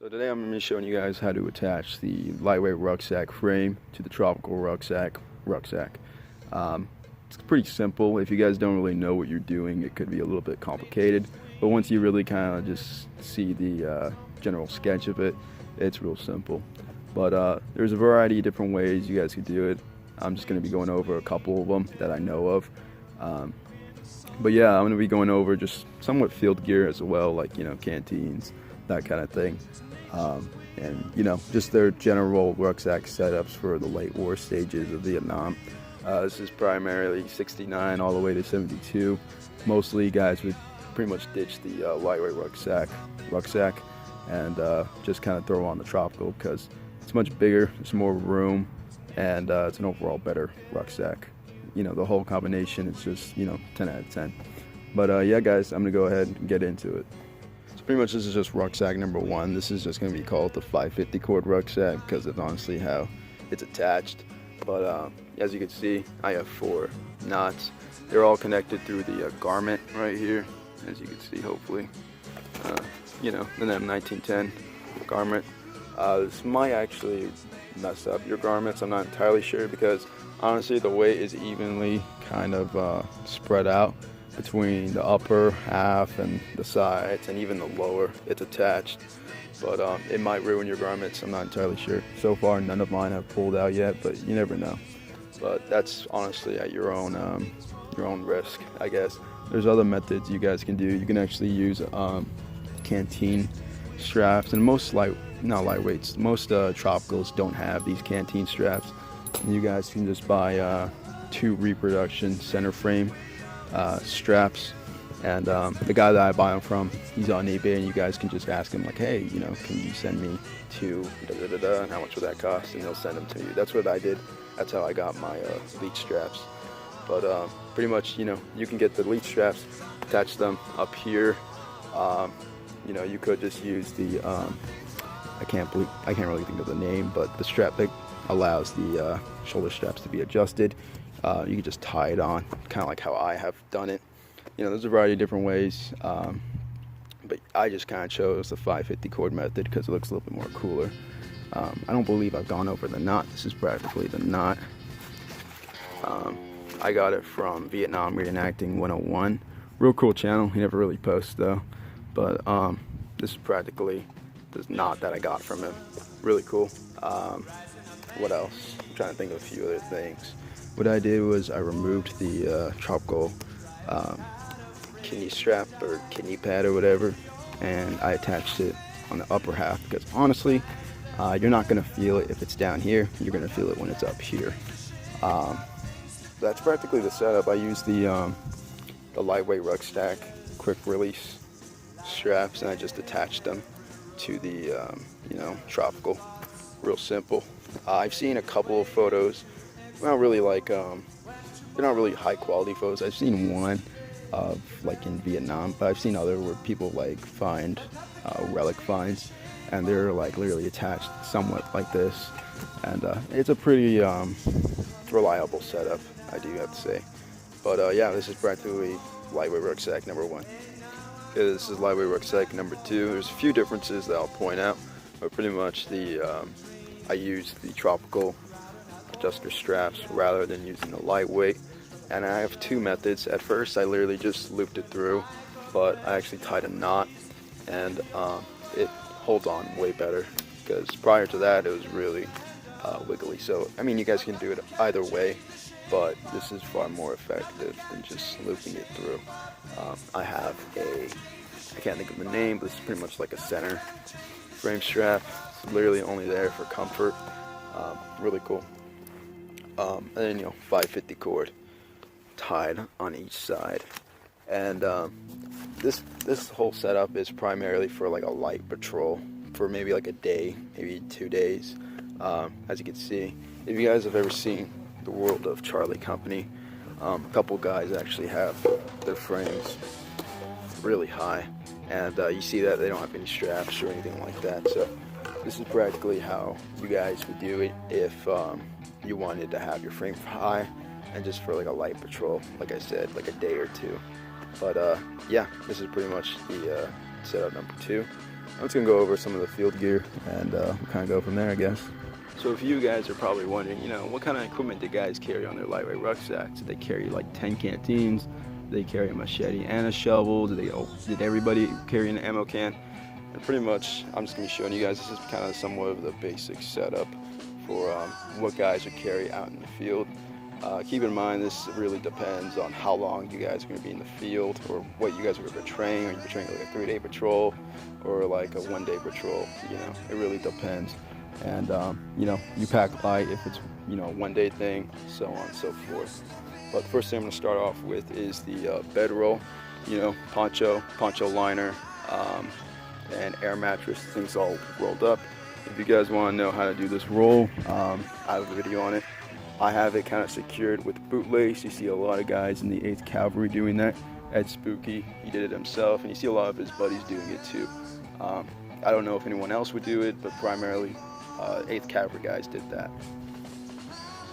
So today I'm going to be showing you guys how to attach the lightweight rucksack frame to the tropical rucksack. It's pretty simple. If you guys don't really know what you're doing, it could be a little bit complicated. But once you really kind of just see the general sketch of it, it's real simple. But there's a variety of different ways you guys could do it. I'm just going to be going over a couple of them that I know of. But yeah, I'm going to be going over just somewhat field gear as well, like, canteens, that kind of thing. And just their general rucksack setups for the late war stages of Vietnam. This is primarily 69 all the way to 72. Mostly guys would pretty much ditch the lightweight rucksack and just kind of throw on the tropical because it's much bigger, there's more room, and it's an overall better rucksack. The whole combination is just 10 out of 10. But yeah guys, I'm gonna go ahead and get into it. Pretty much this is just rucksack number one. This is just going to be called the 550 cord rucksack because it's honestly how it's attached. But as you can see, I have 4 knots. They're all connected through the garment right here, as you can see hopefully. The M1910 garment. This might actually mess up your garments, I'm not entirely sure, because honestly the weight is evenly kind of spread out between the upper half and the sides, and even the lower it's attached. But it might ruin your garments, I'm not entirely sure. So far none of mine have pulled out yet, but you never know. But that's honestly at your own risk, I guess. There's other methods you guys can do. You can actually use canteen straps, and most lightweights, most tropicals don't have these canteen straps. And you guys can just buy 2 reproduction center frame straps, and the guy that I buy them from, he's on eBay, and you guys can just ask him like, hey, can you send me 2 and how much would that cost, and he'll send them to you. That's what I did. That's how I got my leech straps. But pretty much you can get the leech straps, attach them up here. You could just use the I can't really think of the name, but the strap that allows the shoulder straps to be adjusted. You can just tie it on, kind of like how I have done it. There's a variety of different ways, but I just kind of chose the 550 cord method because it looks a little bit more cooler. I don't believe I've gone over the knot. This is practically the knot. I got it from Vietnam Reenacting 101. Real cool channel. He never really posts though, but this is practically the knot that I got from him. Really cool. What else? I'm trying to think of a few other things. What I did was I removed the tropical kidney strap or kidney pad or whatever, and I attached it on the upper half because honestly, you're not going to feel it if it's down here. You're going to feel it when it's up here. That's practically the setup. I used the lightweight rucksack quick release straps, and I just attached them to the tropical. Real simple. I've seen a couple of photos. Not really they're not really high quality photos. I've seen one of in Vietnam, but I've seen other where people find relic finds, and they're literally attached somewhat like this, and it's a pretty reliable setup, I do have to say. But yeah, this is practically lightweight rucksack number 1. Okay, this is lightweight rucksack number 2. There's a few differences that I'll point out, but pretty much I used the tropical adjuster straps rather than using the lightweight, and I have 2 methods. At first I literally just looped it through, but I actually tied a knot, and it holds on way better, because prior to that it was really wiggly. So I mean, you guys can do it either way, but this is far more effective than just looping it through. I have I can't think of the name, but it's pretty much like a center frame strap. It's literally only there for comfort. Really cool. And then 550 cord tied on each side, and this whole setup is primarily for a light patrol for maybe a day, maybe 2 days. As you can see, if you guys have ever seen The World of Charlie Company, a couple guys actually have their frames really high, and you see that they don't have any straps or anything like that. So this is practically how you guys would do it if you wanted to have your frame high and just for a light patrol, like I said, a day or 2. But yeah, this is pretty much the setup number 2. I'm just gonna go over some of the field gear and we'll kind of go from there, I guess. So if you guys are probably wondering, what kind of equipment do guys carry on their lightweight rucksacks? Do they carry like 10 canteens? Do they carry a machete and a shovel? Did everybody carry an ammo can? And pretty much, I'm just gonna be showing you guys, this is kind of somewhat of the basic setup for what guys would carry out in the field. Keep in mind, this really depends on how long you guys are going to be in the field, or what you guys are portraying. Are you portraying like a 3-day patrol or like a 1-day patrol? It really depends. And you pack light if it's a 1-day thing, so on and so forth. But the first thing I'm going to start off with is the bedroll, poncho liner, and air mattress. Things all rolled up. If you guys want to know how to do this roll, I have a video on it. I have it kind of secured with bootlace. You see a lot of guys in the 8th Cavalry doing that. Ed Spooky, he did it himself, and you see a lot of his buddies doing it too. I don't know if anyone else would do it, but primarily 8th Cavalry guys did that.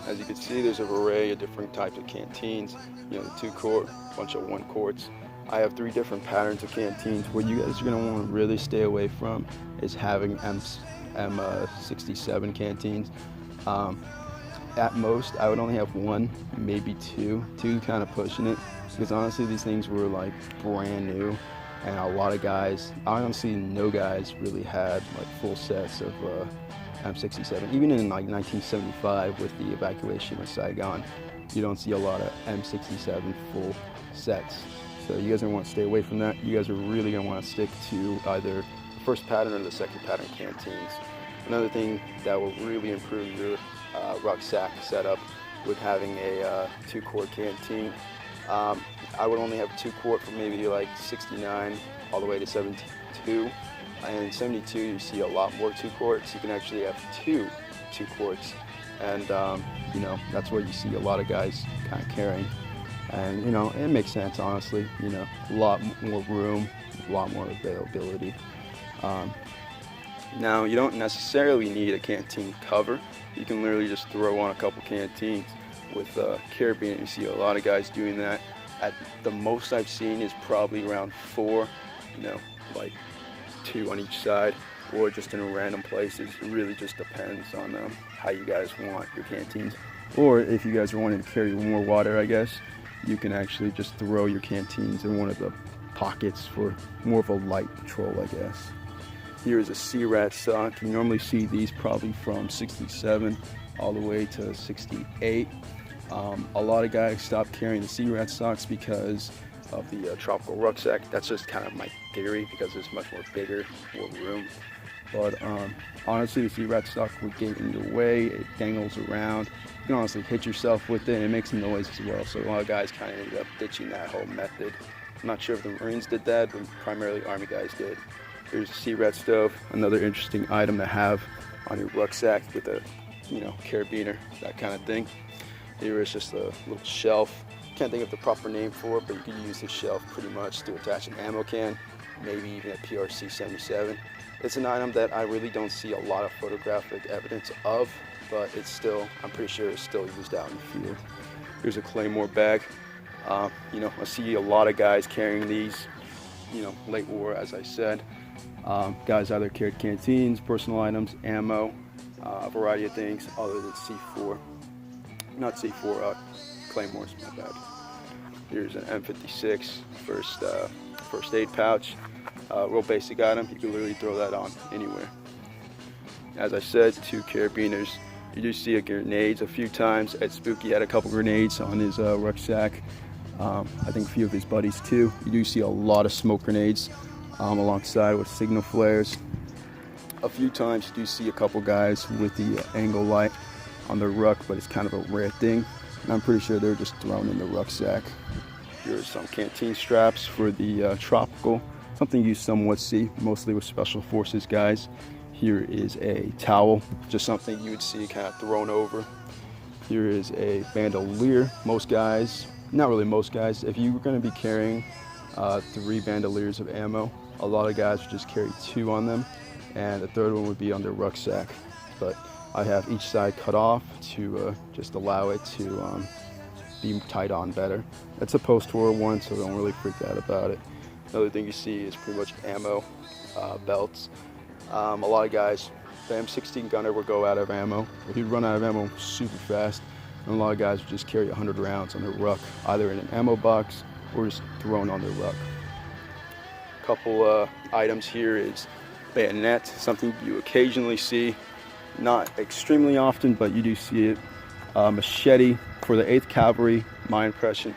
As you can see, there's an array of different types of canteens. The 2-quart, bunch of 1-quarts. I have 3 different patterns of canteens. What you guys are going to want to really stay away from is having M67 canteens. At most, I would only have 1, maybe 2 kind of pushing it, because honestly these things were like brand new, and a lot of guys, honestly no guys really had like full sets of M67. Even in like 1975 with the evacuation of Saigon, you don't see a lot of M67 full sets. So you guys are going to want to stay away from that. You guys are really going to want to stick to either the first pattern or the second pattern canteens. Another thing that will really improve your rucksack setup with having a 2-quart canteen. I would only have 2-quart for maybe like 69 all the way to 72. And in 72 you see a lot more 2-quarts. You can actually have 2 2-quarts, and that's what you see a lot of guys kind of carrying. And it makes sense, honestly. A lot more room, a lot more availability. Now, you don't necessarily need a canteen cover. You can literally just throw on a couple canteens with carabiner. You see a lot of guys doing that. At the most I've seen is probably around 4, like 2 on each side, or just in random places. It really just depends on how you guys want your canteens. Or if you guys are wanting to carry more water, I guess, you can actually just throw your canteens in one of the pockets for more of a light patrol, I guess. Here's a C-Rat sock. You normally see these probably from 67 all the way to 68. A lot of guys stopped carrying the C-Rat socks because of the tropical rucksack. That's just kind of my theory, because it's much more bigger, more room. But honestly, the C-Rat sock would get in your way. It dangles around. You can honestly hit yourself with it, and it makes noise as well. So a lot of guys kind of ended up ditching that whole method. I'm not sure if the Marines did that, but primarily Army guys did. Here's a C-Rat stove, another interesting item to have on your rucksack with a, carabiner, that kind of thing. Here is just a little shelf. Can't think of the proper name for it, but you can use this shelf pretty much to attach an ammo can, maybe even a PRC-77. It's an item that I really don't see a lot of photographic evidence of, but it's still, I'm pretty sure it's still used out in the field. Here's a Claymore bag. I see a lot of guys carrying these, late war, as I said. Guys either carried canteens, personal items, ammo, a variety of things other than C4. Not C4, Claymores, my bad. Here's an M56 first aid pouch. Real basic item. You can literally throw that on anywhere. As I said, 2 carabiners. You do see grenades a few times. Ed Spooky had a couple grenades on his rucksack. I think a few of his buddies too. You do see a lot of smoke grenades alongside with signal flares. A few times you do see a couple guys with the angle light on their ruck, but it's kind of a rare thing. And I'm pretty sure they're just thrown in the rucksack. Here are some canteen straps for the tropical. Something you somewhat see, mostly with Special Forces guys. Here is a towel, just something you would see kind of thrown over. Here is a bandolier. Most guys, not really most guys, if you were going to be carrying 3 bandoliers of ammo, a lot of guys would just carry 2 on them, and the third one would be on their rucksack. But I have each side cut off to just allow it to be tied on better. It's a post-war one, so don't really freak out about it. Another thing you see is pretty much ammo belts. A lot of guys, the M16 gunner would go out of ammo. He'd run out of ammo super fast, and a lot of guys would just carry 100 rounds on their ruck, either in an ammo box or just thrown on their ruck. A couple items here is bayonet, something you occasionally see, not extremely often, but you do see it. Machete for the 8th Cavalry, my impression.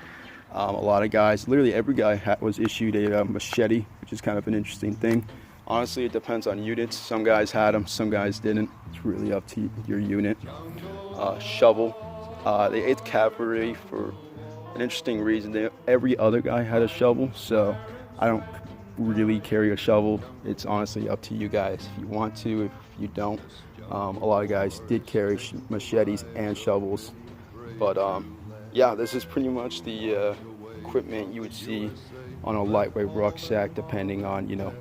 A lot of guys, literally every guy was issued a machete, which is kind of an interesting thing. Honestly, it depends on units. Some guys had them, some guys didn't. It's really up to your unit. Shovel. The 8th Cavalry, for an interesting reason, every other guy had a shovel, so I don't really carry a shovel. It's honestly up to you guys if you want to, if you don't. A lot of guys did carry machetes and shovels, but yeah, this is pretty much the equipment you would see on a lightweight rucksack, depending on, you know,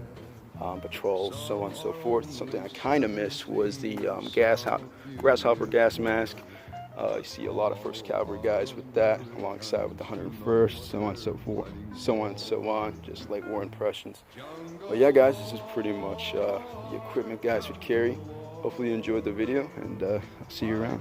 patrols, so on and so forth. Something I kind of missed was the grasshopper gas mask. You see a lot of 1st Cavalry guys with that, alongside with the 101st, so on and so forth, so on and so on, just like war impressions. But yeah, guys, this is pretty much the equipment guys would carry. Hopefully you enjoyed the video, and I'll see you around.